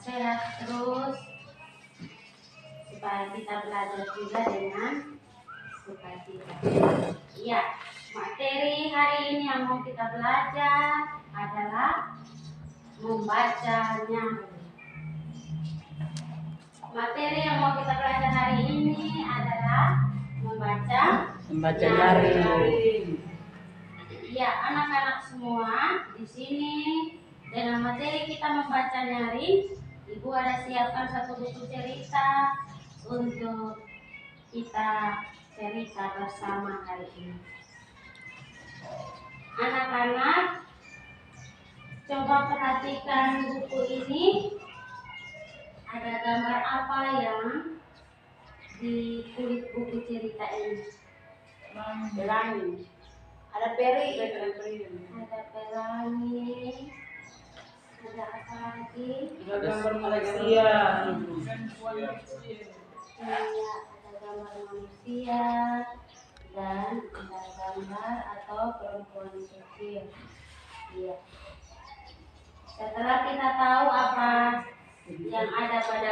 sehat terus, supaya kita belajar juga dengan sukacita. Iya, materi hari ini yang mau kita belajar adalah membacanya. Materi yang mau kita belajar hari ini adalah membaca nyaring. Ya, anak-anak semua di sini dengan materi kita membaca nyaring, Ibu ada siapkan satu buku cerita untuk kita cerita bersama hari ini. Anak-anak, coba perhatikan buku ini. Ada gambar apa yang di kulit buku cerita ini? Pelangi. Ada peri. Ada pelangi. Ada apa lagi? Ada gambar Malaysia. Ada gambar manusia dan ada gambar atau perempuan kecil. Iya. Setelah kita tahu apa yang ada pada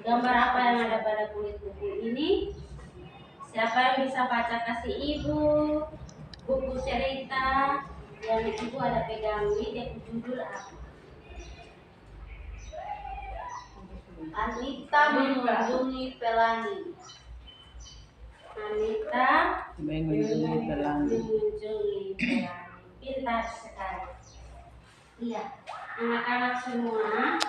gambar apa yang ada pada kulit buku ini, siapa yang bisa baca kasih ibu buku cerita yang ibu ada pegang ini, dia judul apa? Anita mengunjungi Pelangi. Anita mengunjungi Pelangi. Pintar sekali. Iya, anak-anak semua,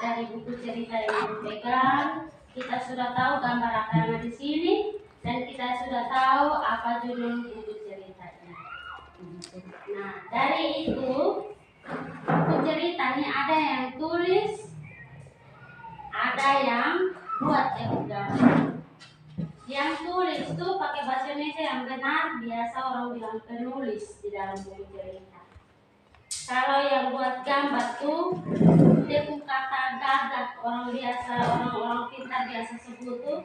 dari buku cerita yang dipegang, kita sudah tahu gambar apa yang ada di sini dan kita sudah tahu apa judul buku ceritanya. Nah, dari itu buku ceritanya ada yang tulis, ada yang buat gambar. Yang tulis tuh pakai bahasa Indonesia yang benar, biasa orang bilang penulis di dalam buku cerita. Kalau yang buat gambar tuh dia tuh kata gagak, orang pintar biasa sebut tuh,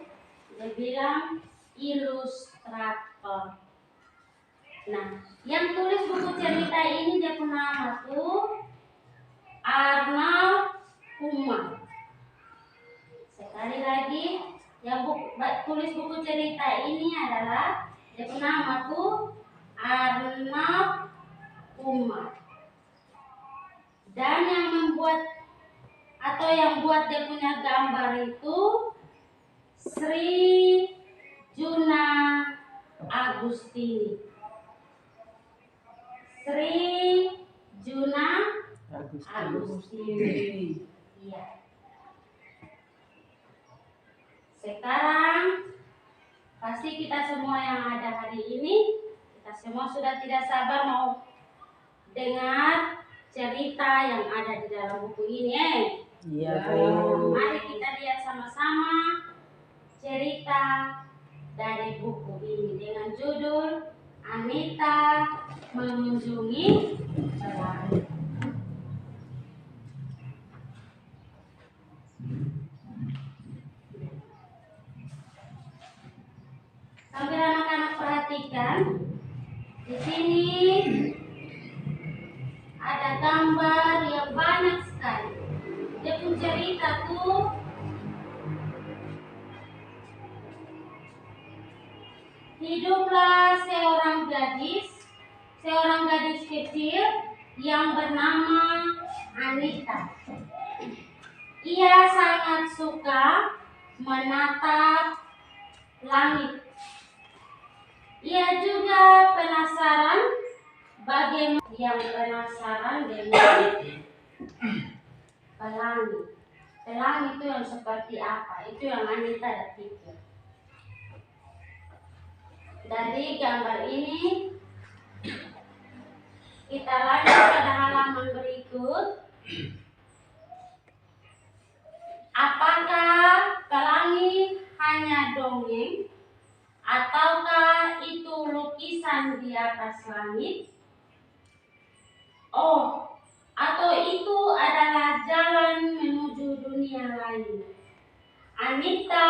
dia bilang ilustrator. Nah, yang tulis buku cerita ini dia punya nama tuh Arnold Kumar. Sekali lagi, yang tulis buku cerita ini adalah dia punya nama tuh Arnold Kumar. Dan yang membuat atau yang buat dia punya gambar itu Sri Juna Agustini. Sri Juna Agustini. Iya. Sekarang pasti kita semua yang ada hari ini, kita semua sudah tidak sabar mau dengar cerita yang ada di dalam buku ini. Iya, Mari kita lihat sama-sama cerita dari buku ini dengan judul Anita mengunjungi Pelangi. Sambil anak-anak perhatikan, di sini ada gambar yang banyak sekali. Dia pun cerita tuh hiduplah seorang gadis kecil yang bernama Anita. Ia sangat suka menatap langit. Ia juga penasaran dengan pelangi. Pelangi itu yang seperti apa? Itu yang Anita ada pikir. Dari gambar ini kita lanjut pada halaman berikut. Apakah pelangi hanya dongeng ataukah itu lukisan di atas langit? Oh, atau itu adalah jalan menuju dunia lain. Anita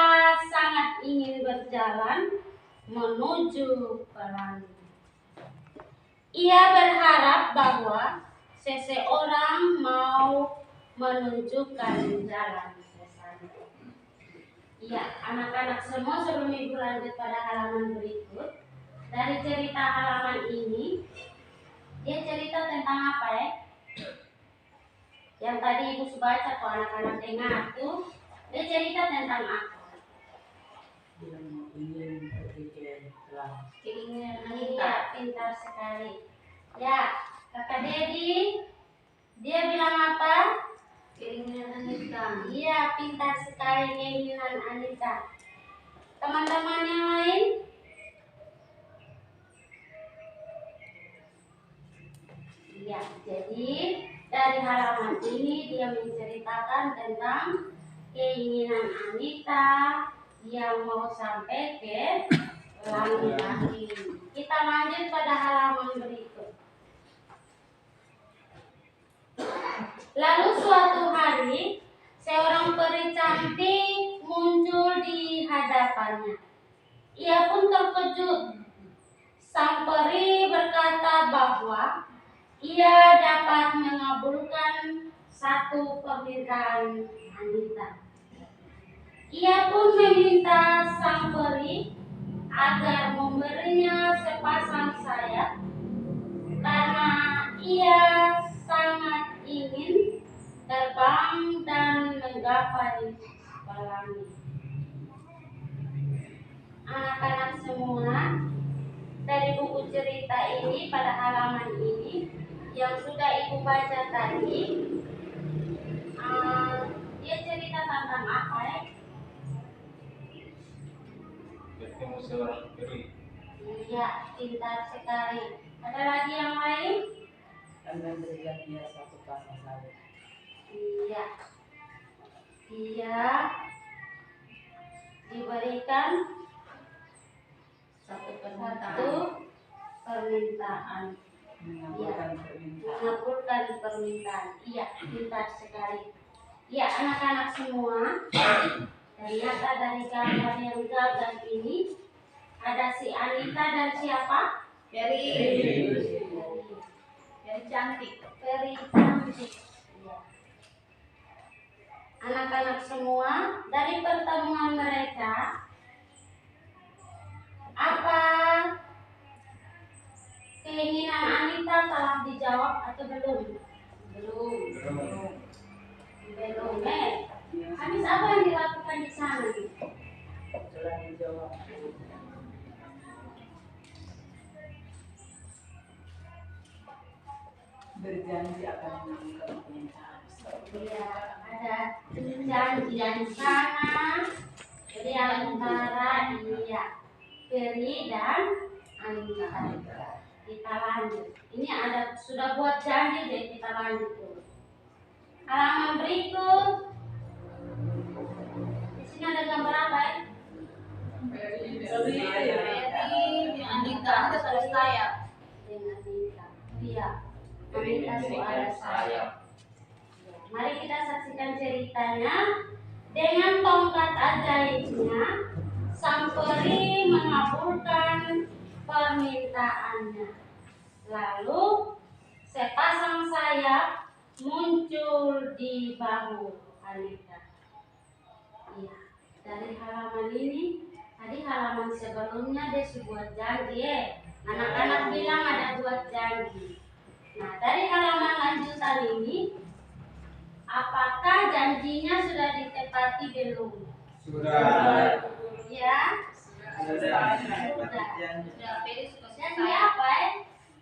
sangat ingin berjalan menuju pelangi. Ia berharap bahwa seseorang mau menunjukkan jalan. Iya, anak-anak semua sebelum ibu lanjut pada halaman berikut. Dari cerita halaman ini, dia cerita tentang apa ya? Yang tadi ibu baca kok anak-anak dengar tuh, dia cerita tentang apa? Keinginan Anita, pintar sekali. Ya, kakak Dedi, dia bilang apa? Keinginan Anita. Iya, pintar sekali keinginan Anita. Teman-teman yang lain? Iya, jadi dari halaman ini dia menceritakan tentang keinginan Anita yang mau sampai ke langit. Kita lanjut pada halaman berikut. Lalu suatu hari, seorang peri cantik muncul di hadapannya. Ia pun terkejut. Sang peri berkata bahwa ia dapat mengabulkan satu permintaan Anita. Ia pun meminta sang peri agar memberinya sepasang sayap karena ia sangat ingin terbang dan menggapai langit. Anak-anak semua, dari buku cerita ini pada halaman ini yang sudah ibu baca tadi, dia cerita tentang apa ya? Bertemu seorang peri. Iya, pintar sekali. Ada lagi yang lain? Dan berikan dia satu pasang sayap. Iya. Dia diberikan satu permintaan. Mengabulkan permintaan. Mengabulkan permintaan. Iya, pintar sekali. Iya, anak-anak semua. Ternyata dari gambar yang gagal ini ada si Anita dan siapa? Peri. Peri cantik. Peri cantik. Iya. Anak-anak semua, dari pertemuan mereka, apa keinginan Anita telah dijawab atau belum? Belum. Habis apa yang dilakukan di sana? Telah dijawab. Berjanji akan menemukan permintaan. Iya, ada janjian di sana. Jadi antara Peri dan Anita. Kita lanjut. Ini ada sudah buat janji, jadi kita lanjut dulu. Halaman berikut. Di sini ada gambar apa ya? Peri. Anita ada sayap. Dengan Anita. Iya. Anita itu ada sayap. Mari kita saksikan ceritanya. Dengan tongkat ajaibnya, sang peri mengabulkan permintaannya. Lalu sepasang sayap muncul di bahu Anita. Iya, dari halaman ini, tadi halaman sebelumnya dia buat janji. Anak-anak bilang ada buat janji. Nah, dari halaman lanjutan ini, apakah janjinya sudah ditepati belum? Sudah. Ya. Sudah. Peri suka Janji apa ya?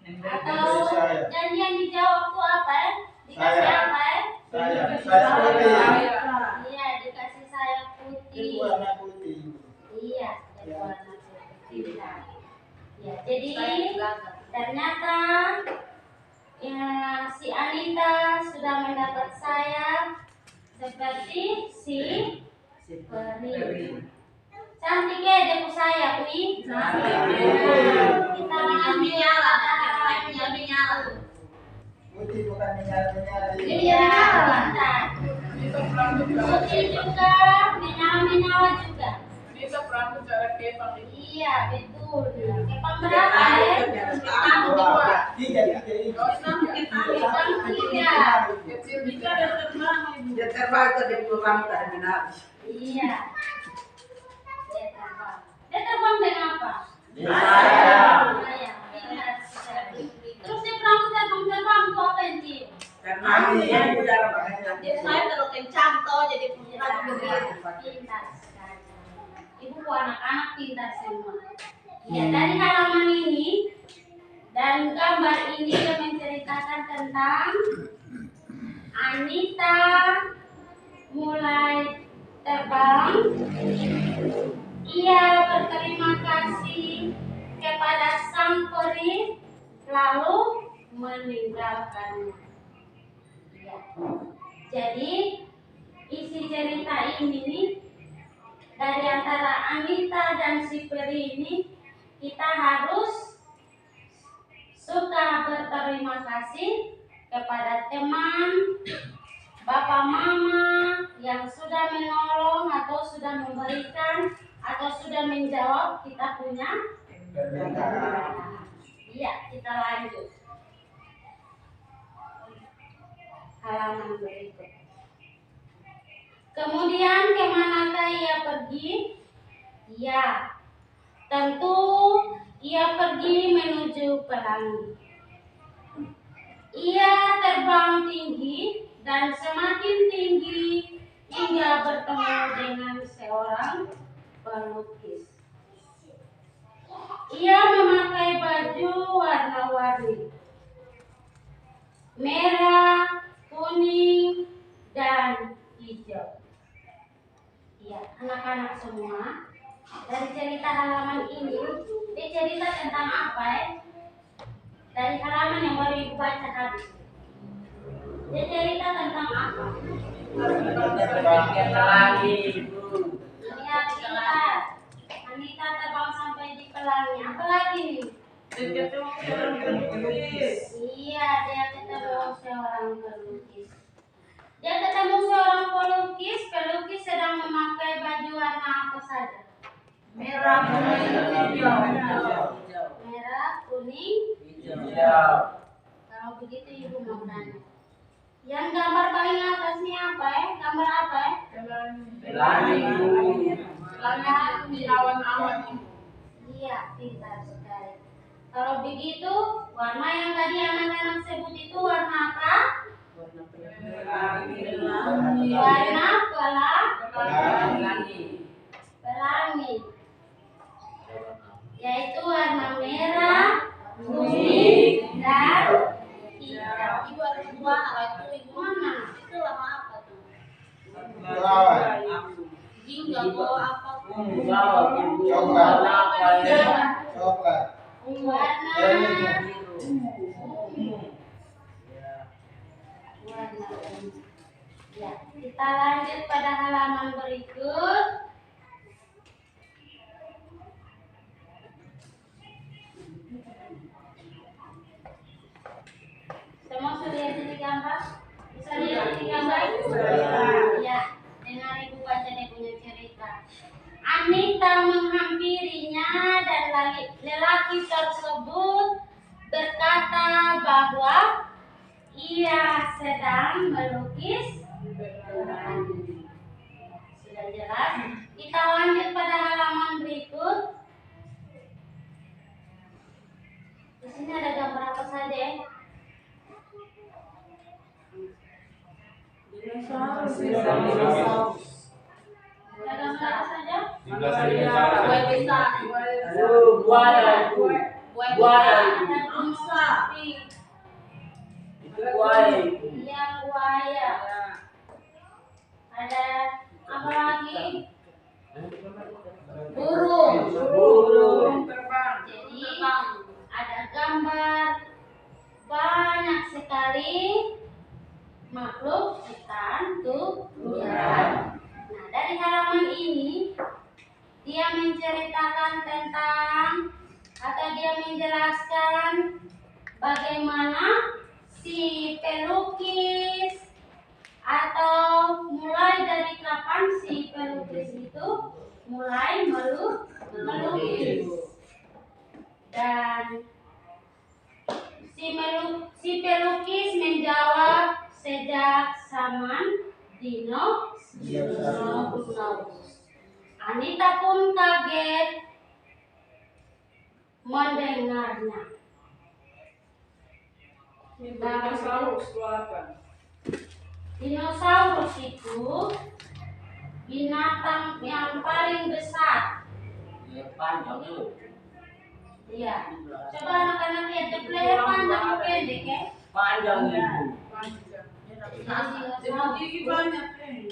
Atau Saya. janji yang dijawab itu apa ya? Dikasih Saya. apa ya? Saya putih. Iya, dikasih sayap putih. Itu warna putih. Iya, dari warna putih. Ya, jadi belakang. ternyata ya, si Anita sudah mendapat sayap seperti si peri. Cantik ya deku sayap nih. Kita Minyak nyala, minyak nyala. Putih bukan menyala-menyala. Iya, pintar. Putih juga, menyala-menyala juga. Bisa perang cara kepang. Iya, betul. Kepang berapa ya? Tiga ini. Dia terbang ke dia pulang tadi habis. Iya. Dia terbang dengan apa? Saya. Terus dia terbang itu apa yang cium? Karena ini udara banyak. Jadi saya terlalu kencang toh jadi punya Pintar sekali. Ibu anak-anak pintar semua. Ya, dari halaman ini dan gambar ini yang menceritakan tentang Anita mulai terbang. Ia berterima kasih kepada sang peri lalu meninggalkannya. Ya. Jadi isi cerita ini dari antara Anita dan si peri ini kita harus suka berterima kasih kepada teman, bapak mama yang sudah menolong atau sudah memberikan atau sudah menjawab kita punya permintaan. Iya, kita lanjut. Halaman berikut. Kemudian kemanakah ia pergi? Ya, tentu ia pergi menuju pelangi. Ia terbang tinggi dan semakin tinggi hingga bertemu dengan seorang pelukis. Ia memakai baju warna-warni, merah, kuning, dan hijau. Ya, anak-anak semua, dari cerita halaman ini, dia cerita tentang apa ya? Dari halaman yang baru ibu baca tadi. Dia cerita tentang apa? Lihat kita. Anita terbang sampai di pelangi. Apa lagi nih? Iya, dia ketemu seorang pelukis. Dia ketemu seorang pelukis sedang memakai baju warna apa saja? Merah, kuning, hijau. Merah, kuning, Hijau. kalau begitu ibu mau tanya. Yang gambar paling atas ini apa ya? Gambar apa ya? di awan-awan. Iya, pintar sekali. Kalau begitu, warna yang tadi anak-anak sebut itu warna apa? Warna pelangi. Yaitu warna merah, kuning, dan hijau. Ibu harus buah kalau itu ibu Mana? itu warna apa tuh? Lawan. Jingga bawa apa? Coklat. Coklat. Warna ya, kita lanjut pada halaman berikut. Semua sudah lihat di gambar? Bisa lihat di gambar? Ya, dengar ibu baca dia punya cerita. Anita menghampirinya dan lelaki tersebut berkata bahwa ia sedang melukis pelangi. Sudah jelas? Kita lanjut pada halaman berikut. Di sini ada gambar apa saja ya? Ada gambar apa saja? Kue bisa. Buaya. Ada gunung api. Iya, buaya. Ada apa lagi? Burung. Jadi ada gambar banyak sekali makhluk ciptaan Tuhan. Nah, dari halaman ini dia menceritakan tentang atau dia menjelaskan bagaimana si pelukis atau mulai dari kapan si pelukis itu mulai melukis. Dan si pelukis menjawab, sejak zaman dinosaurus. Anita pun kaget mendengarnya. Dinosaurus itu apa? Dinosaurus itu binatang yang paling besar. Panjang tuh. Iya. Coba anak-anak lihat leher panjang atau pendek ya? Panjang itu. Dia gigi banyak.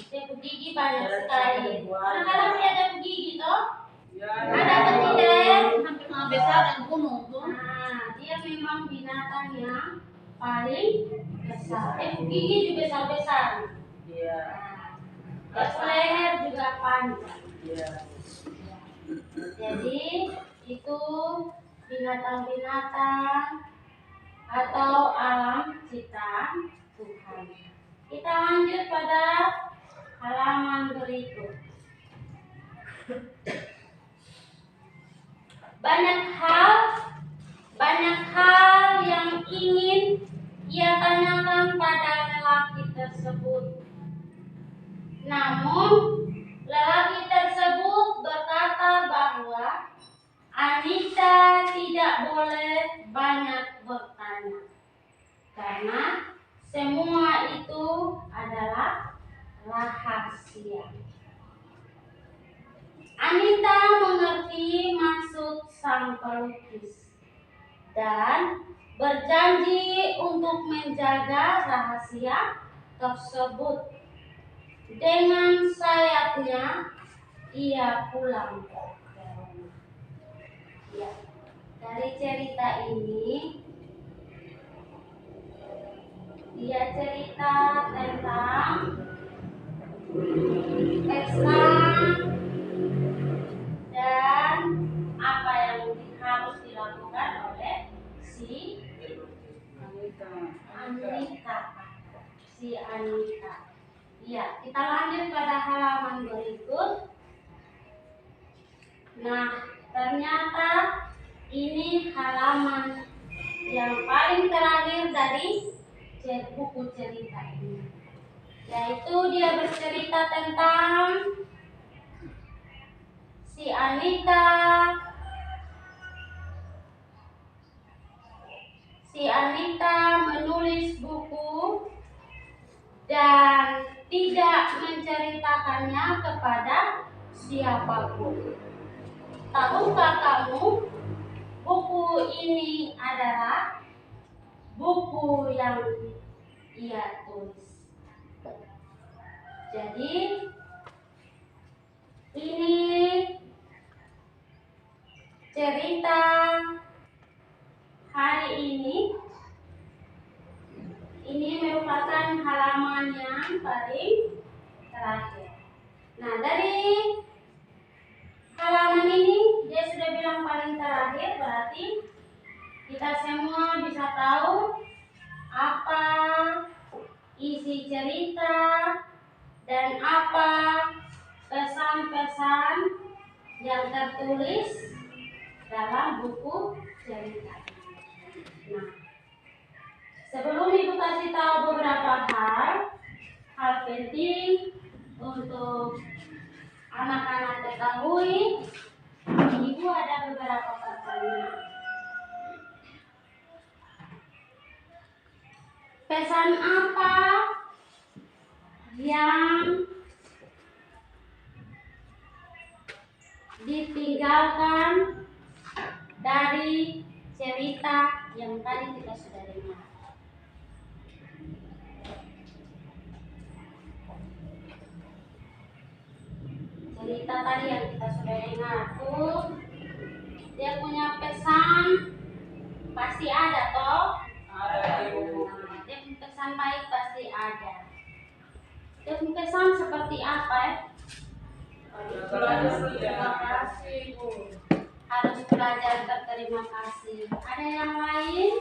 Debu gigi banyak sekali. Anak-anak lihat debu gigi toh? Ya. Ada atau tidak? Hampir sama besar dan gunung tuh. Nah, dia memang binatang yang paling besar. Debu gigi juga besar-besar. Iya. Nah, leher juga panjang. Iya. Jadi itu binatang-binatang atau alam ciptaan Tuhan. Kita lanjut pada halaman berikut. Banyak hal yang ingin ia tanyakan pada lelaki tersebut. Namun lelaki tersebut berkata bahwa Anita tidak boleh banyak bertanya karena semua itu adalah rahasia. Anita mengerti maksud sang pelukis dan berjanji untuk menjaga rahasia tersebut. Dengan sayapnya ia pulang ke rumah. Ya, dari cerita ini dia cerita tentang kesan dan apa yang harus dilakukan oleh si Anita. Ya, kita lanjut pada halaman berikut. Nah, ternyata ini halaman yang paling terakhir dari buku cerita ini, yaitu dia bercerita tentang si Anita menulis buku dan tidak menceritakannya kepada siapapun. Tahukah kamu, buku ini adalah buku yang ia tulis. Jadi ini cerita hari ini merupakan halaman yang paling terakhir. Nah, dari halaman ini dia sudah bilang paling terakhir, berarti kita semua bisa tahu apa isi cerita dan apa pesan-pesan yang tertulis dalam buku cerita. Nah, sebelum Ibu kasih tahu beberapa hal penting untuk anak-anak ketahui, Ibu ada beberapa pertanyaan. Pesan apa yang ditinggalkan dari cerita yang tadi kita sudah dengar? Cerita tadi yang kita sudah dengar tuh dia punya pesan, pasti ada toh? Ada. Dia punya pesan baik pasti ada. Dia punya pesan seperti apa ya? Harus belajar berterima kasih. Ada yang lain?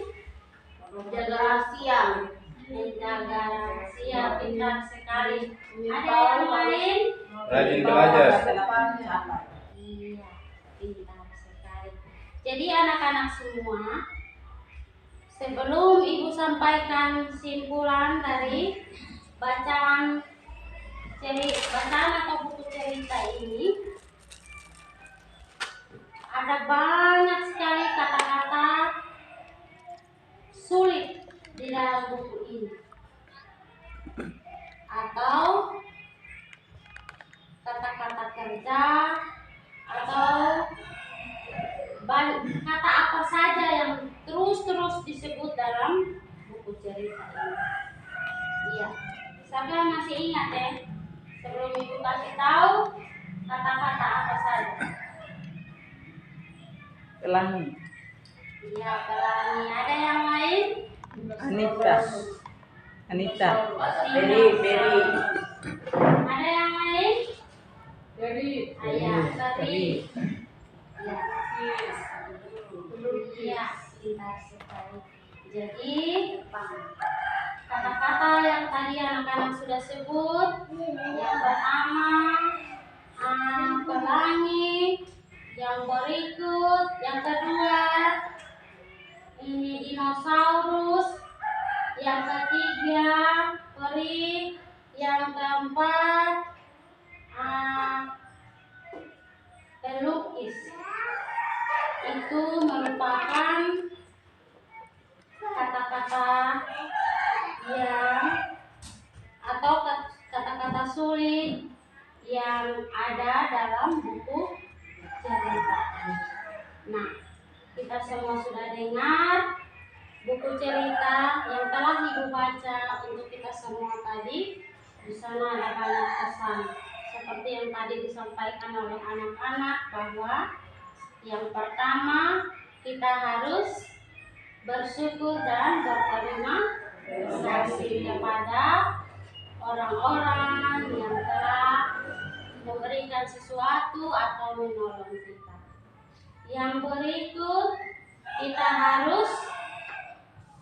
Jaga rahasia. Menjaga rahasia, pintar sekali. Ada yang lain? Rajin belajar. Iya, pintar sekali. Jadi anak-anak semua, sebelum Ibu sampaikan simpulan dari bacaan atau buku cerita ini, ada banyak sekali kata-kata sulit di dalam buku ini, atau kata-kata kerja, atau kata apa saja yang terus disebut dalam buku cerita ini. Iya, siapa yang masih ingat ya? Sebelum Ibu kasih tahu kata-kata apa saja. Pelangi. Iya, pelangi. Ada yang lain? Anita. Beri. Ada yang lain? Jadi Ayah, tadi. Iya, pintar sekali. Jadi, kata-kata yang tadi anak-anak sudah sebut, yang pertama, pelangi, yang berikut, yang kedua, ini dinosaurus, yang ketiga, peri, yang keempat, pelukis. Itu merupakan kata-kata yang atau kata-kata sulit yang ada dalam buku cerita. Nah, kita semua sudah dengar buku cerita yang telah Ibu baca untuk kita semua tadi. Di sana ada banyak pesan seperti yang tadi disampaikan oleh anak-anak, bahwa yang pertama kita harus bersyukur dan berterima kasih kepada orang-orang yang telah memberikan sesuatu atau menolong kita. Yang berikut, kita harus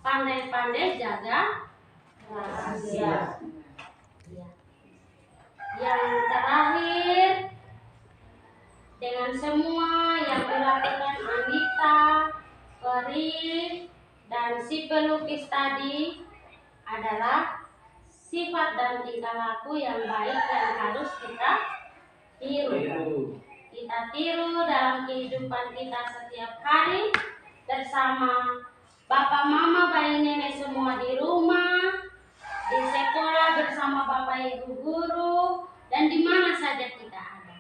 pandai-pandai jaga rahasia. Yang terakhir, dengan semua yang dilakukan Anita, Peri, dan si pelukis tadi adalah sifat dan tingkah laku yang baik yang harus kita tiru. Kita tiru dalam kehidupan kita setiap hari bersama Bapak, Mama, Bayi, Nenek semua di rumah, di sekolah bersama Bapak Ibu guru, dan di mana saja kita ada.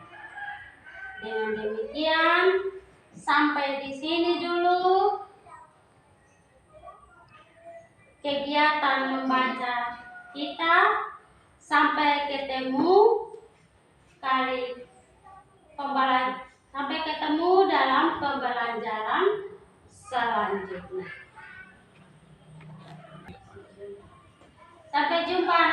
Dengan demikian, sampai di sini dulu kegiatan membaca kita. Sampai ketemu dalam pembelajaran selanjutnya. Sampai jumpa.